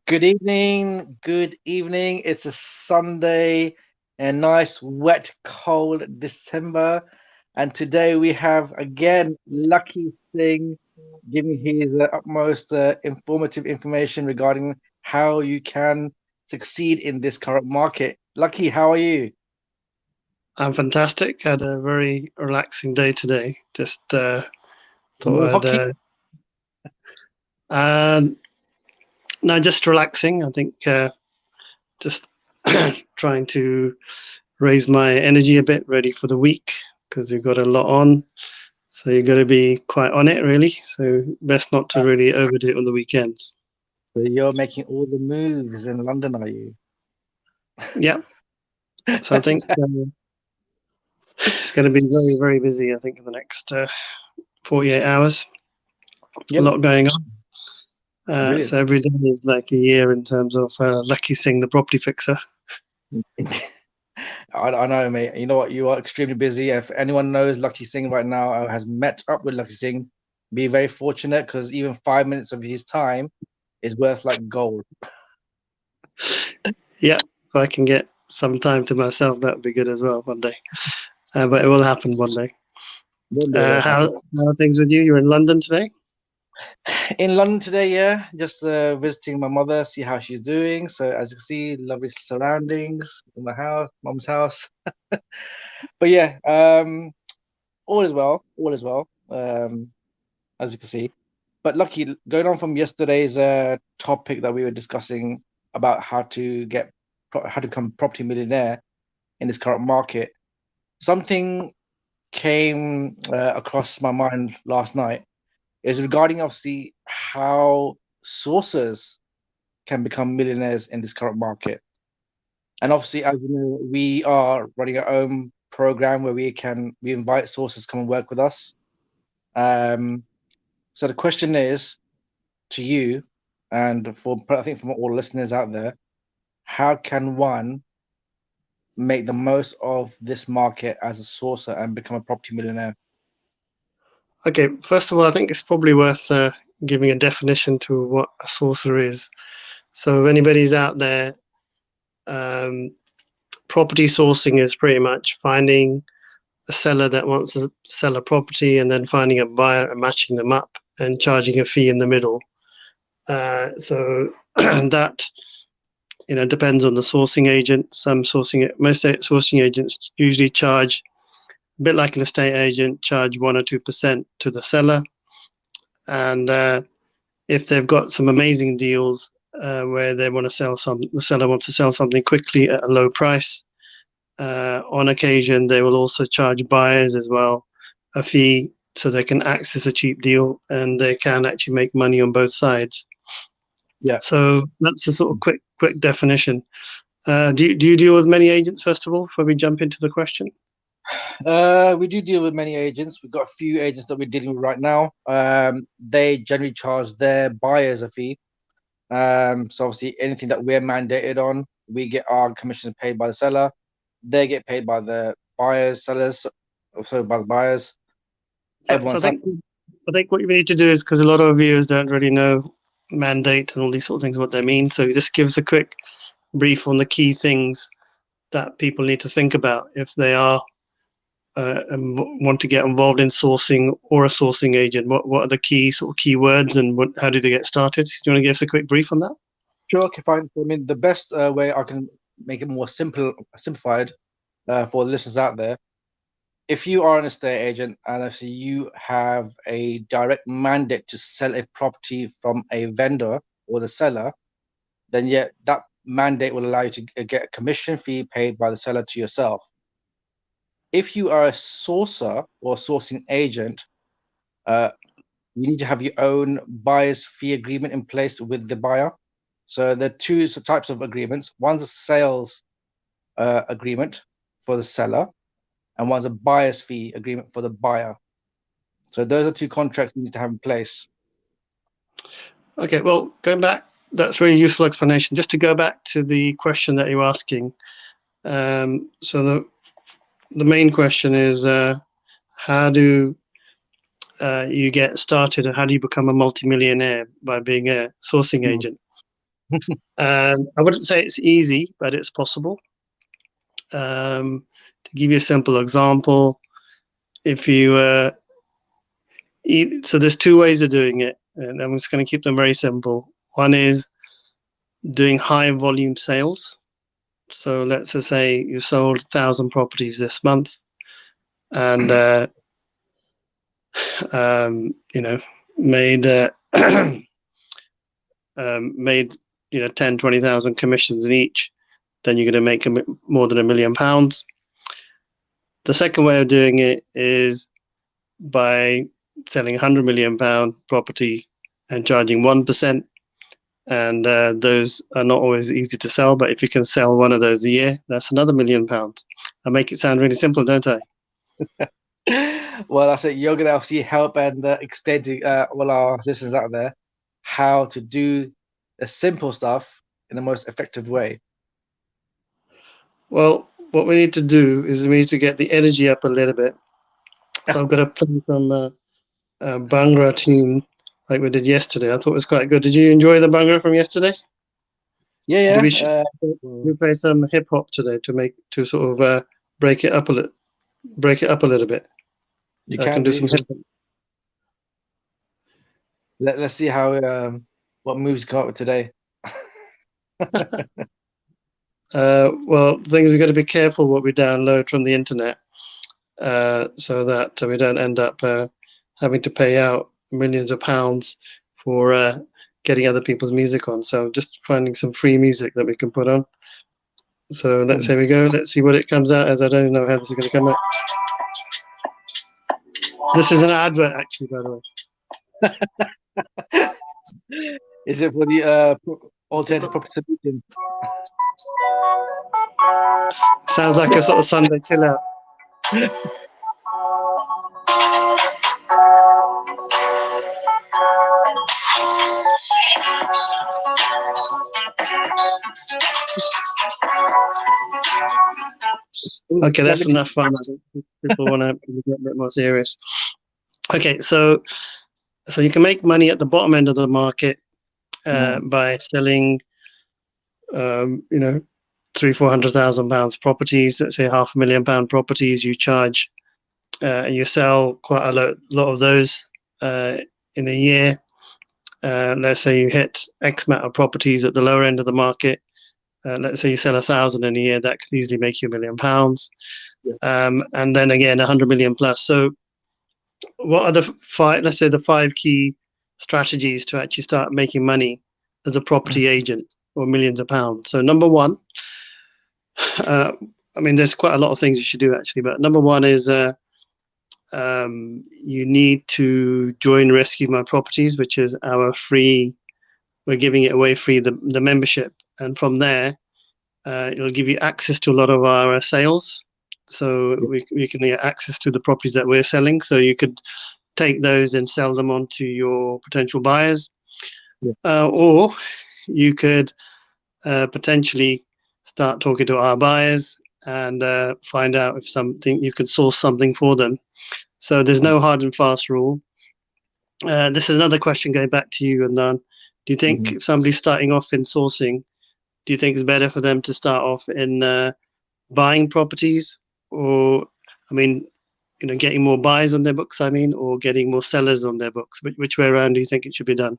Good evening. Good evening. It's a Sunday, a nice, wet, cold December. And today we have again Lakhi Singh giving his utmost informative information regarding how you can succeed in this current market. Lucky, how are you? I'm fantastic. Had a very relaxing day today. Just No thought I'd hockey? uh, no, just relaxing. I think just trying to raise my energy a bit, ready for the week because you've got a lot on. So you've got to be quite on it, really. So best not to really overdo it on the weekends. So you're making all the moves in London, are you? Yeah. So I think it's going to be very, very busy. I think in the next 48 hours, a Yep, lot going on. brilliant. So every day is like a year in terms of Lakhi Singh, the property fixer. I know, mate. You know what? You are extremely busy. And if anyone knows Lucky Singh right now or has met up with Lucky Singh, be very fortunate because even 5 minutes of his time is worth like gold. Yeah, if I can get some time to myself, that would be good as well one day. But it will happen one day. One day will How happen. are things with you? You're in London today? In London today, yeah, just visiting my mother, see how she's doing. So as you can see, lovely surroundings in my house, mom's house. But yeah, all is well. All is well. As you can see. But lucky, going on from yesterday's topic that we were discussing about how to become a property millionaire in this current market, something came across my mind last night is regarding obviously how sources can become millionaires in this current market. And obviously, as you know, we are running our own program where we invite sources to come and work with us. Um, so the question is to you and for I think from all listeners out there, how can one make the most of this market as a sourcer and become a property millionaire? Okay, first of all, I think it's probably worth giving a definition to what a sorcerer is. So, if anybody's out there, um, property sourcing is pretty much finding a seller that wants to sell a property and then finding a buyer and matching them up and charging a fee in the middle. So, that depends on the sourcing agent. Most sourcing agents usually charge a bit like an estate agent, charge 1 or 2% to the seller, and if they've got some amazing deals where the seller wants to sell something quickly at a low price. On occasion, they will also charge buyers as well a fee so they can access a cheap deal and they can actually make money on both sides. Yeah. So that's a sort of quick definition. Do you deal with many agents, first of all, before we jump into the question? We do deal with many agents. We've got a few agents that we're dealing with right now. They generally charge their buyers a fee. So obviously anything that we're mandated on, we get our commissions paid by the seller. They get paid by the buyers, sellers, also by the buyers. So Everyone's happy. I think what you need to do is because a lot of viewers don't really know mandate and all these sort of things what they mean. So just give us a quick brief on the key things that people need to think about if they are want to get involved in sourcing or a sourcing agent. What are the key sort of keywords and how do they get started? Do you want to give us a quick brief on that? Sure, okay, fine. I mean, the best way I can make it more simplified for the listeners out there, if you are an estate agent and if you have a direct mandate to sell a property from a vendor or the seller, then yeah, that mandate will allow you to get a commission fee paid by the seller to yourself. If you are a sourcer or sourcing agent, uh, you need to have your own buyer's fee agreement in place with the buyer. So there are two types of agreements. One's a sales agreement for the seller, and one's a buyer's fee agreement for the buyer. So those are two contracts you need to have in place. Okay, well, going back, that's really useful explanation. Just to go back to the question that you're asking. So the main question is how do you get started and how do you become a multimillionaire by being a sourcing Mm. agent? I wouldn't say it's easy, but it's possible. To give you a simple example, if you so there's two ways of doing it, and I'm just going to keep them very simple. One is doing high volume sales. So let's just say you sold 1,000 properties this month, and made made 10,000-20,000 commissions in each. Then you're going to make more than £1 million. The second way of doing it is by selling £100 million property and charging 1%. And those are not always easy to sell, but if you can sell one of those a year, that's another £1 million. I make it sound really simple, don't I? Well, I said you're going to obviously help and explain to all our listeners out there how to do the simple stuff in the most effective way. Well, what we need to do is we need to get the energy up a little bit. So I've got to play some Bhangra tune like we did yesterday. I thought it was quite good. Did you enjoy the Bhangra from yesterday? Yeah. We play some hip hop today to sort of break it up a little bit. You I can do some hip hop. Let's see how what moves come up with today. Well, things we've got to be careful what we download from the internet, so that we don't end up having to pay out millions of pounds for getting other people's music on. So just finding some free music that we can put on. So here we go. Let's see what it comes out as. I don't know how this is going to come out. This is an advert, actually, by the way. Is it for the alternative property solutions? Sounds like a sort of Sunday chill out. Okay, that's enough fun. I think people want to get a bit more serious. Okay, so you can make money at the bottom end of the market by selling, £300,000-400,000 properties. Let's say £500,000 properties. You charge, you sell quite a lot of those in a year. Let's say you hit X amount of properties at the lower end of the market. Let's say you sell 1,000 in a year, that could easily make you £1 million. And then again, 100 million plus. So what are the five key strategies to actually start making money as a property agent or millions of pounds? So number one, there's quite a lot of things you should do actually, but number one is you need to join Rescue My Properties, which is our free, we're giving it away free, the membership. And from there, it'll give you access to a lot of our sales. So we can get access to the properties that we're selling. So you could take those and sell them on to your potential buyers. Or you could potentially start talking to our buyers and find out if you could source something for them. So there's no hard and fast rule. This is another question going back to you, Andan. Do you think if somebody's starting off in sourcing, do you think it's better for them to start off in buying properties, or, getting more buyers on their books, or getting more sellers on their books? Which way around do you think it should be done?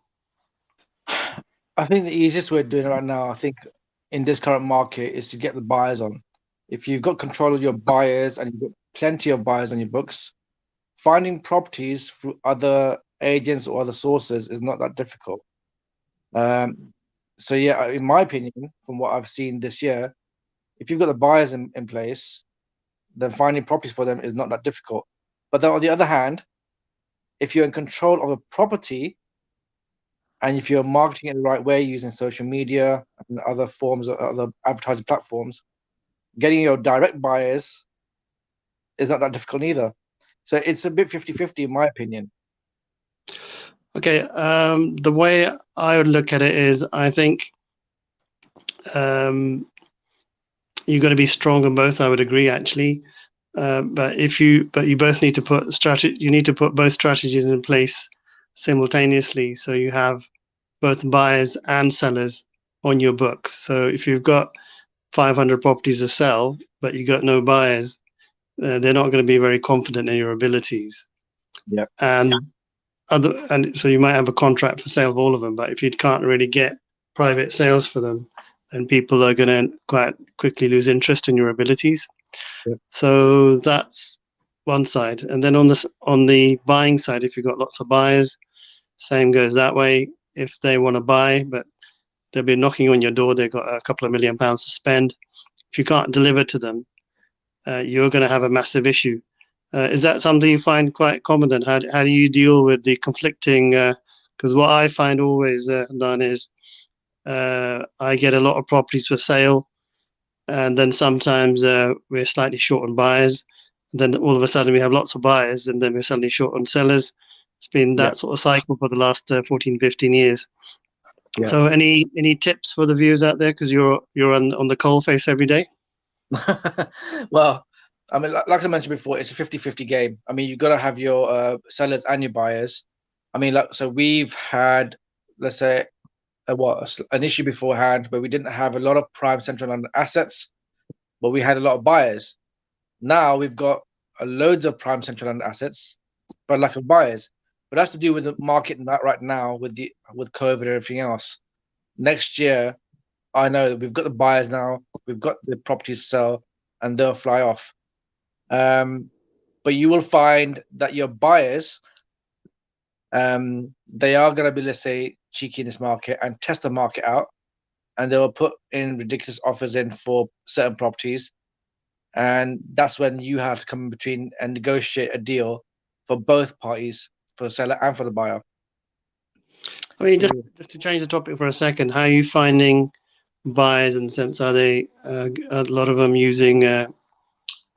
I think the easiest way of doing it right now, I think, in this current market, is to get the buyers on. If you've got control of your buyers and you've got plenty of buyers on your books, finding properties through other agents or other sources is not that difficult. So yeah, in my opinion, from what I've seen this year, if you've got the buyers in place, then finding properties for them is not that difficult. But then on the other hand, if you're in control of a property and if you're marketing it the right way using social media and other forms of other advertising platforms, getting your direct buyers is not that difficult either. So it's a bit 50-50 in my opinion. Okay, the way I would look at it is, I think you've got to be strong in both. I would agree, actually, but you both need to put you need to put both strategies in place simultaneously, so you have both buyers and sellers on your books. So if you've got 500 properties to sell, but you got no buyers, they're not going to be very confident in your abilities. Yeah. And so you might have a contract for sale of all of them, but if you can't really get private sales for them, then people are going to quite quickly lose interest in your abilities. Yeah. So that's one side. And then on the buying side, if you've got lots of buyers, same goes that way. If they want to buy, but they'll be knocking on your door, they've got a couple of £1 million to spend. If you can't deliver to them, you're going to have a massive issue. Is that something you find quite common then? How do you deal with the conflicting? Because what I find always done is I get a lot of properties for sale, and then sometimes we're slightly short on buyers. And then all of a sudden we have lots of buyers, and then we're suddenly short on sellers. It's been that sort of cycle for the last 14, 15 years. Yeah. So any tips for the viewers out there? Because you're on the coalface every day. Well, I mean, like I mentioned before, it's a 50-50 game. I mean, you've got to have your sellers and your buyers. I mean, so we've had, let's say, an issue beforehand where we didn't have a lot of prime central London assets, but we had a lot of buyers. Now we've got loads of prime central London assets, but lack of buyers. But that's to do with the market right now with COVID and everything else. Next year, I know that we've got the buyers now, we've got the properties to sell, and they'll fly off. But you will find that your buyers, they are going to be, let's say, cheeky in this market and test the market out, and they will put in ridiculous offers in for certain properties, and that's when you have to come in between and negotiate a deal for both parties, for the seller and for the buyer. I mean, just to change the topic for a second, how are you finding buyers in the sense, are they a lot of them using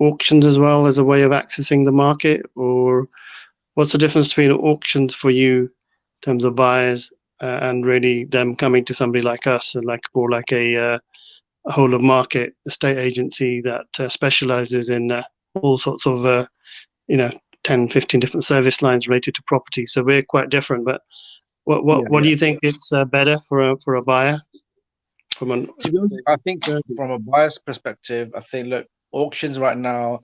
auctions as well as a way of accessing the market, or what's the difference between auctions for you in terms of buyers and really them coming to somebody like us and more like a whole of market estate agency that specializes in all sorts of 10, 15 different service lines related to property? So we're quite different, but what do you think it's better for a buyer? I think from a buyer's perspective, I think, look, auctions right now,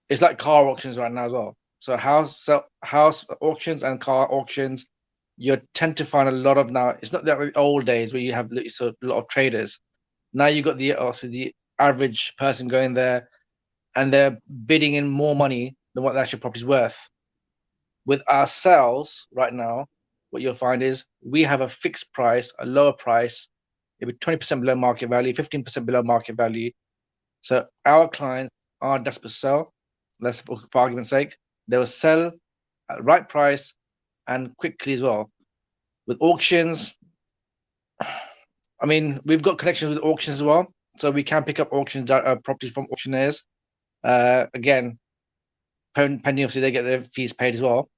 it's like car auctions right now as well. So house auctions and car auctions, you tend to find a lot of now. It's not the old days where you have a lot of traders. Now you got the average person going there, and they're bidding in more money than what the actual property's worth. With ourselves right now, what you'll find is we have a fixed price, a lower price. It'll be 20% below market value, 15% below market value. So our clients are desperate to sell. Let's, for argument's sake, they will sell at the right price and quickly as well. With auctions, I mean, we've got connections with auctions as well, so we can pick up auctions properties from auctioneers. Again, pending obviously they get their fees paid as well.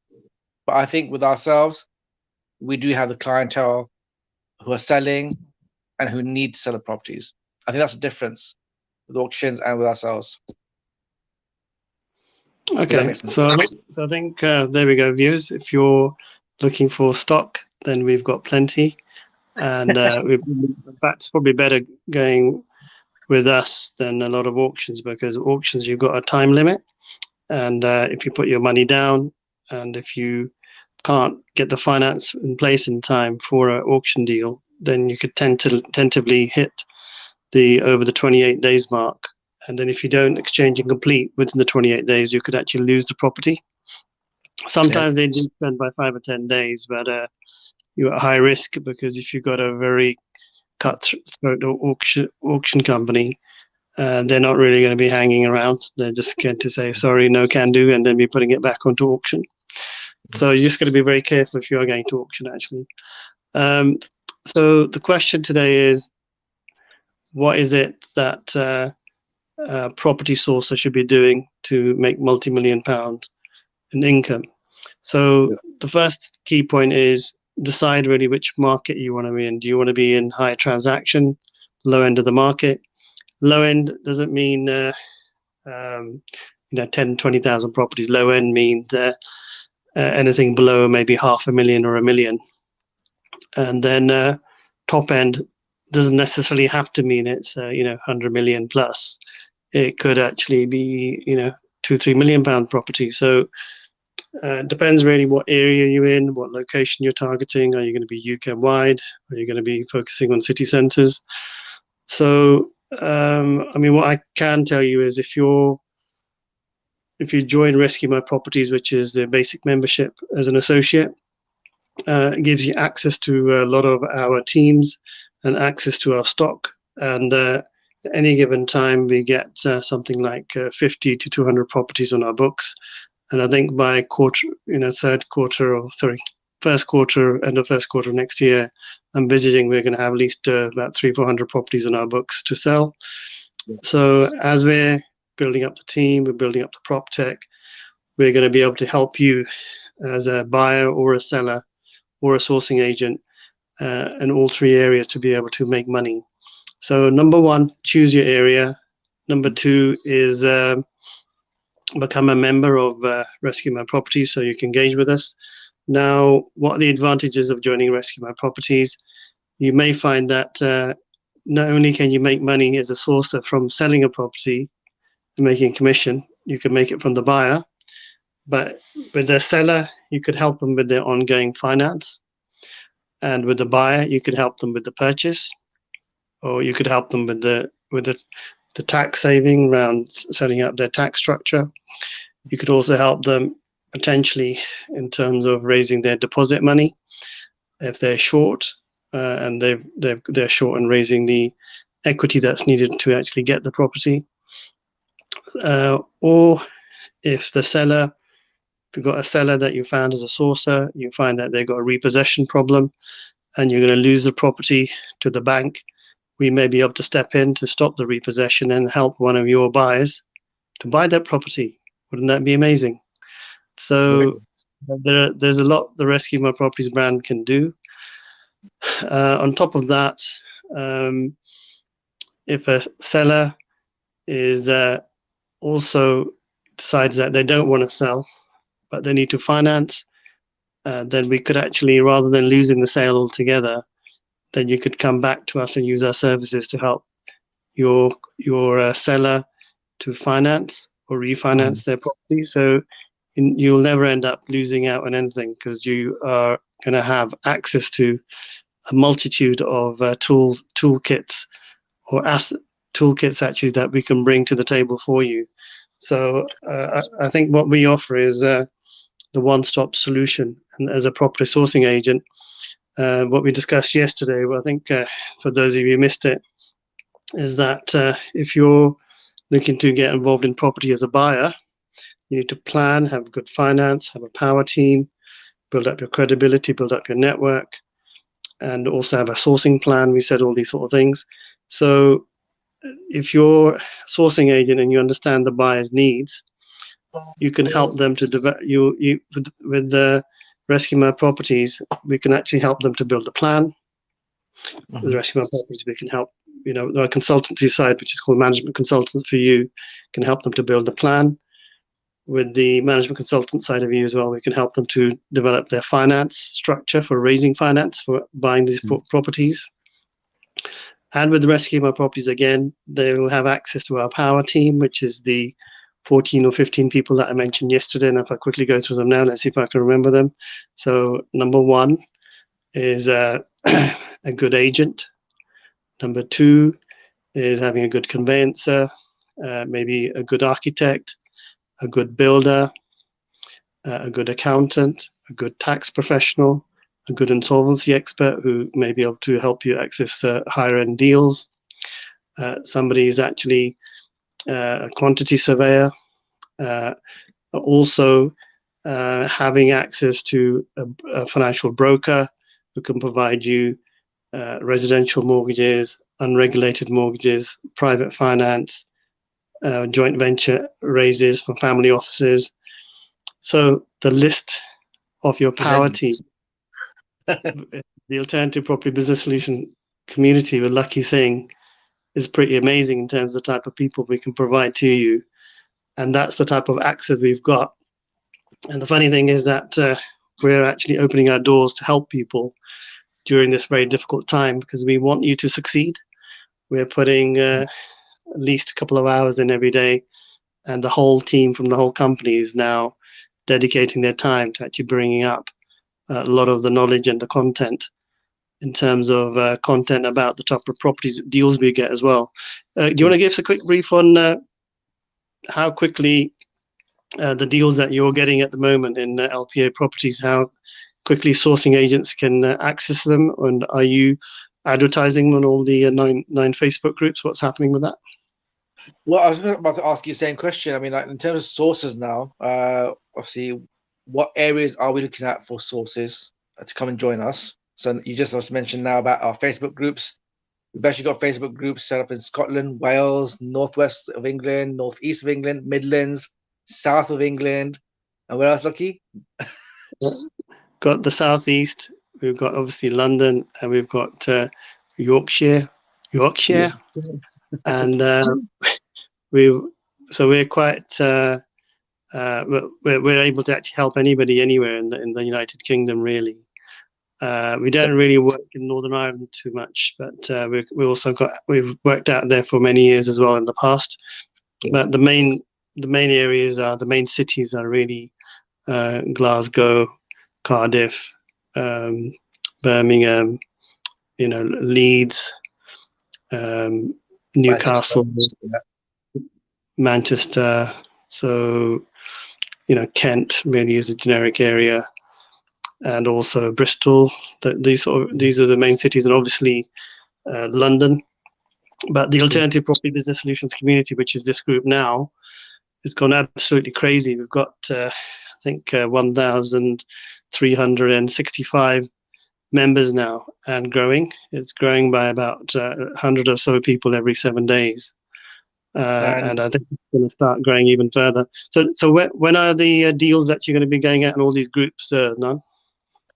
But I think with ourselves, we do have the clientele who are selling and who need to sell the properties. I think that's the difference with auctions and with ourselves. Okay, so I think there we go, viewers. If you're looking for stock, then we've got plenty, and in fact, it's probably better going with us than a lot of auctions, because auctions you've got a time limit, and if you put your money down, and if you can't get the finance in place in time for an auction deal, then you could tentatively hit the over the 28 days mark. And then if you don't exchange and complete within the 28 days, you could actually lose the property. Sometimes they do spend by 5 or 10 days, but you're at high risk, because if you've got a very cutthroat auction company, they're not really going to be hanging around. They're just going to say, sorry, no can do, and then be putting it back onto auction. So you just got to be very careful if you are going to auction, actually. So the question today is, what is it that property sourcer should be doing to make multi-million-pound in income? So the first key point is decide really which market you want to be in. Do you want to be in high transaction, low end of the market? Low end doesn't mean 10, 20,000 properties. Low end means anything below maybe 500,000 or 1 million. And then top end, doesn't necessarily have to mean it's 100 million plus. It could actually be 2-3 million pound property. So it depends really what area you're in, what location you're targeting. Are you going to be UK wide? Are you going to be focusing on city centres? So what I can tell you is if you join Rescue My Properties, which is the basic membership as an associate, it gives you access to a lot of our teams and access to our stock. And at any given time, we get something like 50 to 200 properties on our books. And I think by first quarter, end of first quarter next year, I'm envisaging we're going to have at least about 300-400 properties on our books to sell. Yeah. So as we're building up the team, we're building up the prop tech, we're going to be able to help you as a buyer or a seller or a sourcing agent in all three areas to be able to make money. So number one, choose your area. Number two is become a member of Rescue My Properties so you can engage with us. Now, what are the advantages of joining Rescue My Properties? You may find that not only can you make money as a sourcer from selling a property and making a commission, you can make it from the buyer, but with the seller, you could help them with their ongoing finance. And with the buyer, you could help them with the purchase, or you could help them with the tax saving around setting up their tax structure. You could also help them potentially in terms of raising their deposit money if they're short and they're short in raising the equity that's needed to actually get the property. Or if you've got a seller that you found as a sourcer, you find that they've got a repossession problem and you're going to lose the property to the bank, we may be able to step in to stop the repossession and help one of your buyers to buy that property. Wouldn't that be amazing? So there's a lot the Rescue My Properties brand can do. On top of that, if a seller is also decides that they don't want to sell, but they need to finance, then we could actually, rather than losing the sale altogether, then you could come back to us and use our services to help your seller to finance or refinance their property. So you'll never end up losing out on anything because you are going to have access to a multitude of toolkits or asset toolkits actually that we can bring to the table for you. So I think what we offer is the one-stop solution. And as a property sourcing agent, what we discussed yesterday, well, I think for those of you who missed it, is that if you're looking to get involved in property as a buyer, you need to plan, have good finance, have a power team, build up your credibility, build up your network, and also have a sourcing plan. We said all these sort of things. So if you're a sourcing agent and you understand the buyer's needs, you can help them to develop with the Rescue My Properties. We can actually help them to build a plan. With the Rescue My Properties, we can help, our consultancy side, which is called management consultants for you, can help them to build a plan. With the management consultant side of you as well, we can help them to develop their finance structure for raising finance for buying these properties. And with the Rescue My Properties, again, they will have access to our power team, which is the 14 or 15 people that I mentioned yesterday. And if I quickly go through them now, let's see if I can remember them. So number one is a good agent. Number two is having a good conveyancer, maybe a good architect, a good builder, a good accountant, a good tax professional, a good insolvency expert who may be able to help you access higher end deals. Somebody is actually a quantity surveyor, also having access to a financial broker who can provide you residential mortgages, unregulated mortgages, private finance, joint venture raises for family offices. So the list of your power team, the alternative property business solution community with Lakhi Singh, is pretty amazing in terms of the type of people we can provide to you. And that's the type of access we've got. And the funny thing is that we're actually opening our doors to help people during this very difficult time, because we want you to succeed. We're putting at least a couple of hours in every day, and the whole team from the whole company is now dedicating their time to actually bringing up a lot of the knowledge and the content in terms of content about the type of properties deals we get as well. Do you want to give us a quick brief on how quickly the deals that you're getting at the moment in LPA properties, how quickly sourcing agents can access them, and are you advertising on all the nine Facebook groups? What's happening with that? Well, I was about to ask you the same question. I mean, like in terms of sources now, obviously, what areas are we looking at for sources to come and join us? So you just mentioned now about our Facebook groups. We've actually got Facebook groups set up in Scotland, Wales, northwest of England, northeast of England, Midlands, south of England, and where else, Lakhi? Got the southeast. We've got obviously London, and we've got Yorkshire, and we're quite we're able to actually help anybody anywhere in the United Kingdom, really. We don't really work in Northern Ireland too much, but we've worked out there for many years as well in the past. But the main areas are, the main cities are really Glasgow, Cardiff, Birmingham, Leeds, Newcastle, Manchester. So, Kent really is a generic area, and also Bristol. These are the main cities, and obviously London. But the Alternative Property Business Solutions community, which is this group now, has gone absolutely crazy. We've got, I think, 1,365 members now, and growing. It's growing by about 100 or so people every 7 days. And I think it's going to start growing even further. So when are the deals that you're going to be going at in all these groups, Nan?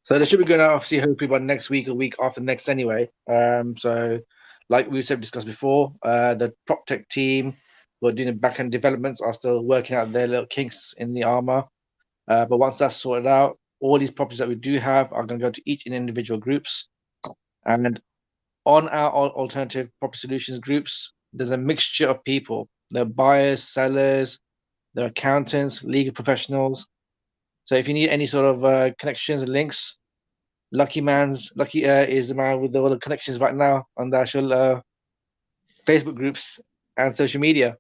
So they should be going out, obviously, hopefully by next week or week after next anyway. So like we said, discussed before, the prop tech team who are doing the back-end developments are still working out their little kinks in the armor. But once that's sorted out, all these properties that we do have are going to go to each individual groups. And on our alternative property solutions groups, there's a mixture of people. There are buyers, sellers, there are accountants, legal professionals. So if you need any sort of connections and links, Lakhi is the man with all the connections right now on the actual Facebook groups and social media.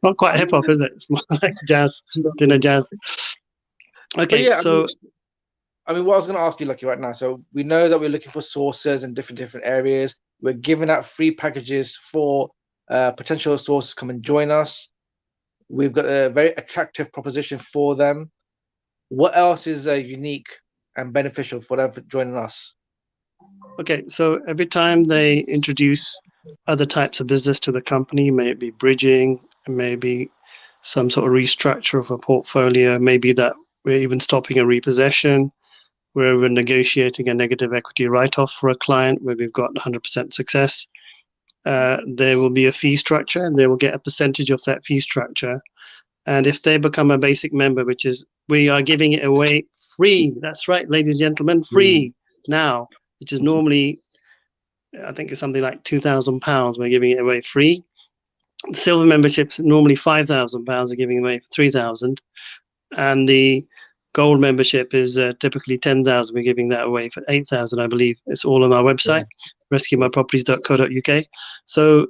Not quite hip hop, is it? It's more like jazz, dinner jazz. Okay, yeah, so I mean, what I was going to ask you, Lakhi, right now. So we know that we're looking for sources in different areas. We're giving out free packages for potential sources come and join us. We've got a very attractive proposition for them. What else is unique and beneficial for them for joining us? Okay, so every time they introduce other types of business to the company, maybe bridging, maybe some sort of restructure of a portfolio, maybe that we're even stopping a repossession, where we're negotiating a negative equity write-off for a client where we've got 100% success, there will be a fee structure, and they will get a percentage of that fee structure. And if they become a basic member, which is, we are giving it away free. That's right, ladies and gentlemen, free now, which is normally, I think it's something like £2,000. We're giving it away free. Silver memberships normally £5,000. Are giving away for 3,000, and the gold membership is typically 10,000. We're giving that away for 8,000, I believe. It's all on our website, rescuemyproperties.co.uk. So,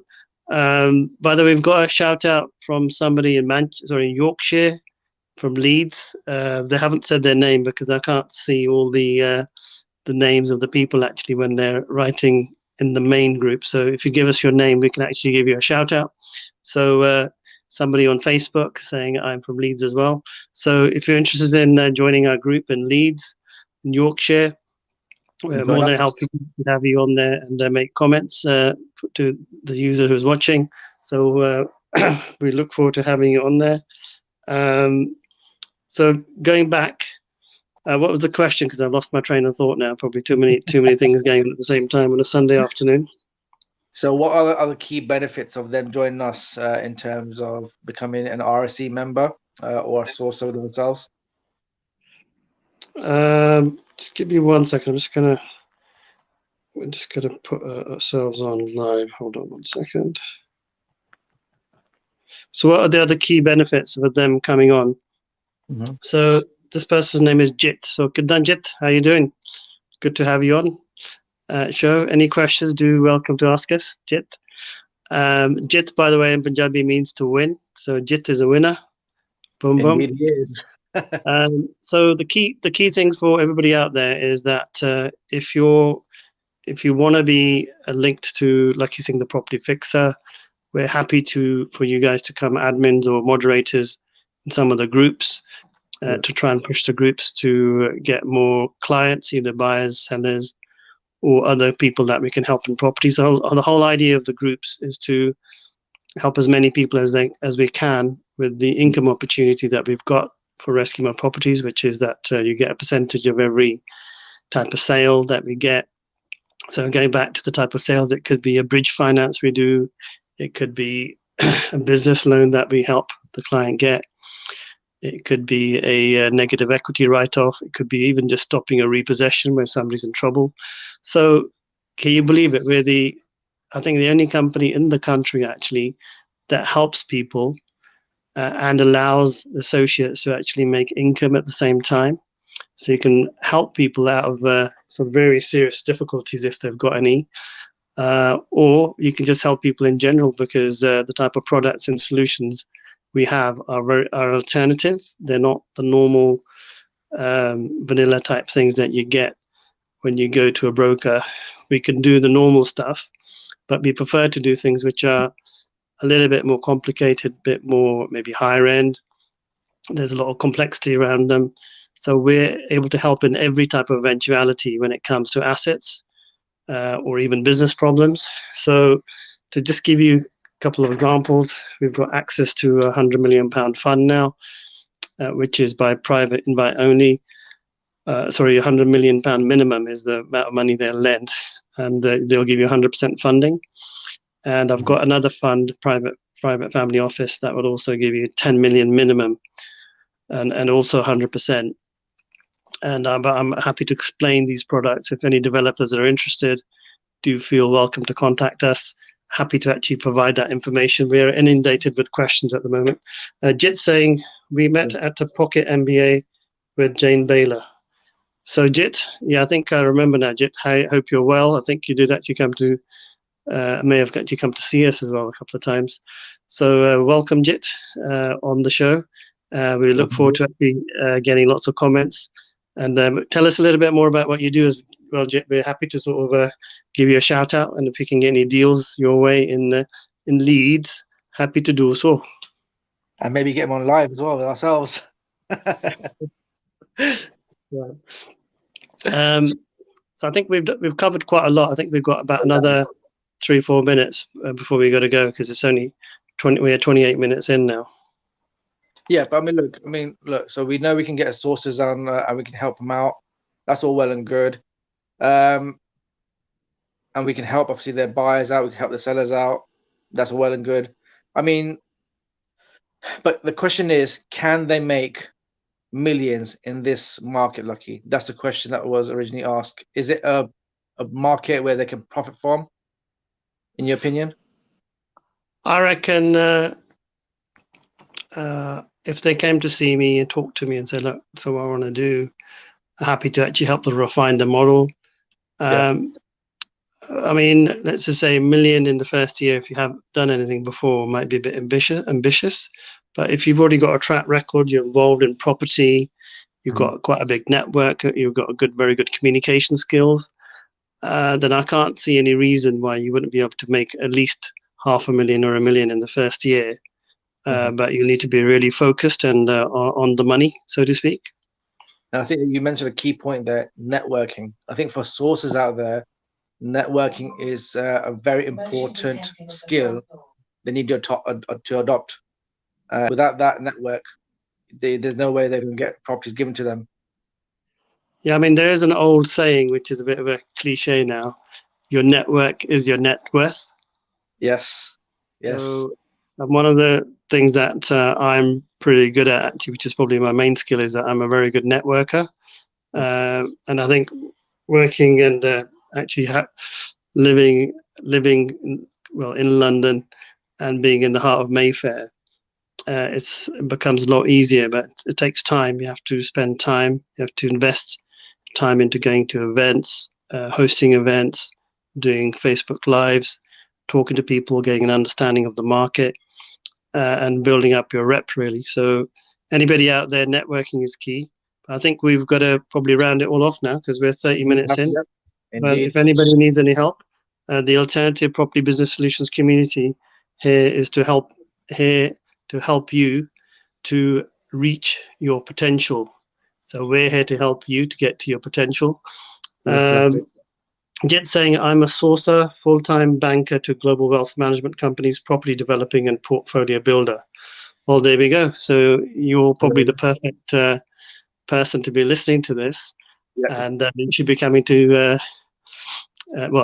by the way, we've got a shout out from somebody in Yorkshire, from Leeds. They haven't said their name because I can't see all the names of the people actually when they're writing in the main group. So if you give us your name, we can actually give you a shout out. So somebody on Facebook saying I'm from Leeds as well. So if you're interested in joining our group in Leeds, in Yorkshire, we're more than happy to have you on there and make comments to the user who's watching. So we look forward to having you on there. So going back, what was the question? Because I've lost my train of thought now. Probably too many things going on at the same time on a Sunday afternoon. So what are the key benefits of them joining us in terms of becoming an RSE member or a source of themselves? Just give me 1 second. We're just gonna put ourselves on live. Hold on 1 second. So what are the other key benefits of them coming on? Mm-hmm. So this person's name is Jit. So Kidan Jit, how you doing? Good to have you on show. Any questions? Do welcome to ask us, Jit. Jit, by the way, in Punjabi means to win. So Jit is a winner. Boom boom. Indeed, he is. So the key things for everybody out there is that if you want to be linked to Lakhi Singh, the property fixer, we're happy for you guys to come admins or moderators in some of the groups to try and push the groups to get more clients, either buyers, sellers, or other people that we can help in property. So the whole idea of the groups is to help as many people as we can with the income opportunity that we've got for Rescue My Properties, which is that you get a percentage of every type of sale that we get. So going back to the type of sales, it could be a bridge finance we do, it could be a business loan that we help the client get, it could be a negative equity write-off, it could be even just stopping a repossession where somebody's in trouble. So can you believe it? We're I think the only company in the country actually that helps people and allows associates to actually make income at the same time. So you can help people out of some very serious difficulties if they've got any, or you can just help people in general because the type of products and solutions we have are alternative. They're not the normal vanilla type things that you get when you go to a broker. We can do the normal stuff, but we prefer to do things which are a little bit more complicated, bit more maybe higher end. There's a lot of complexity around them. So we're able to help in every type of eventuality when it comes to assets or even business problems. So to just give you a couple of examples, we've got access to a £100 million fund now, which is by private invite only. Sorry, £100 million minimum is the amount of money they'll lend, and they'll give you 100% funding. And I've got another fund, private family office, that would also give you 10 million minimum, and also 100%. And I'm happy to explain these products. If any developers are interested, do feel welcome to contact us. Happy to actually provide that information. We are inundated with questions at the moment. Jit saying, we met at the Pocket MBA with Jane Baylor. So Jit, yeah, I think I remember now, Jit. I hope you're well. I think you did actually come to, may have actually come to see us as well a couple of times. So welcome, Jit, on the show. We look forward to actually getting lots of comments. And tell us a little bit more about what you do as well, Jit. We're happy to sort of give you a shout out, and if we can get any deals your way in Leeds, happy to do so. And maybe get them on live as well with ourselves. Right. So I think we've covered quite a lot. I think we've got about another 3-4 minutes before we got to go, because it's only we're 28 minutes in now. Yeah, but I mean, look. So we know we can get sources on, and we can help them out. That's all well and good. And we can help, obviously, their buyers out. We can help the sellers out. That's all well and good. I mean, but the question is, can they make millions in this market, Lucky? That's the question that was originally asked. Is it a market where they can profit from, in your opinion? I reckon if they came to see me and talk to me and said, look, so what I want to do, I'm happy to actually help them refine the model. I mean, let's just say $1 million in the first year, if you haven't done anything before, might be a bit ambitious. But if you've already got a track record, you're involved in property, you've got quite a big network, you've got very good communication skills, then I can't see any reason why you wouldn't be able to make at least $500,000 or $1 million in the first year. But you need to be really focused and on the money, so to speak. And I think you mentioned a key point there, networking. I think for sources out there, networking is a very important skill they need to adopt. Without that network, there's no way they're going to get properties given to them. Yeah, I mean, there is an old saying, which is a bit of a cliche now. Your network is your net worth. Yes. Yes. So one of the things that I'm pretty good at, actually, which is probably my main skill, is that I'm a very good networker. And I think working and actually living in London and being in the heart of Mayfair, it becomes a lot easier, but it takes time. You have to spend time. You have to invest time into going to events, hosting events, doing Facebook Lives, talking to people, getting an understanding of the market, and building up your rep, really. So anybody out there, networking is key. I think we've got to probably round it all off now because we're 30 minutes in. But if anybody needs any help, the Alternative Property Business Solutions community here is to help you to reach your potential. So we're here to help you to get to your potential. Jet saying, I'm a sourcer, full-time banker to global wealth management companies, property developing and portfolio builder. Well, there we go. So you're probably the perfect person to be listening to this. And you should be coming to,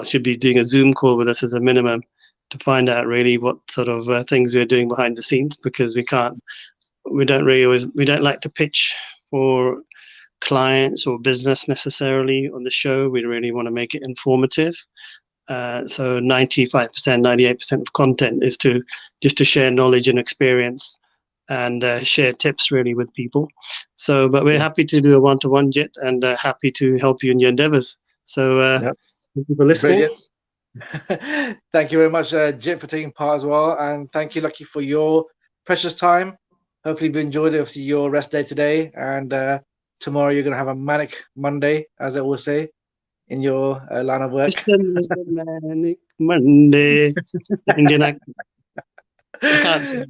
should be doing a Zoom call with us as a minimum to find out really what sort of things we're doing behind the scenes, because we don't like to pitch for clients or business necessarily on the show. We really want to make it informative. So 95%, 98% of content is just to share knowledge and experience and share tips really with people. So, but we're happy to do a one-to-one, Jet, and happy to help you in your endeavors. So thank you for listening. Thank you very much, Jet, for taking part as well. And thank you, Lakhi, for your precious time. Hopefully you enjoyed it. Obviously, your rest day today. And tomorrow you're going to have a manic Monday, as I always say, in your line of work. It's a manic Monday. Indian accent. I can't say it.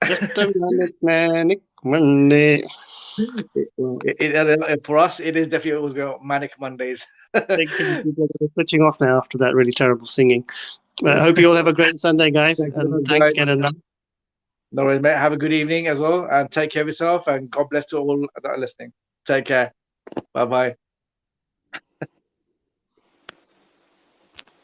Just a manic Monday. For us, it is definitely always going manic Mondays. People are switching off now after that really terrible singing. I hope you all have a great Sunday, guys. And thanks again. No worries, mate. Have a good evening as well. And take care of yourself. And God bless to all that are listening. Take care. Bye-bye.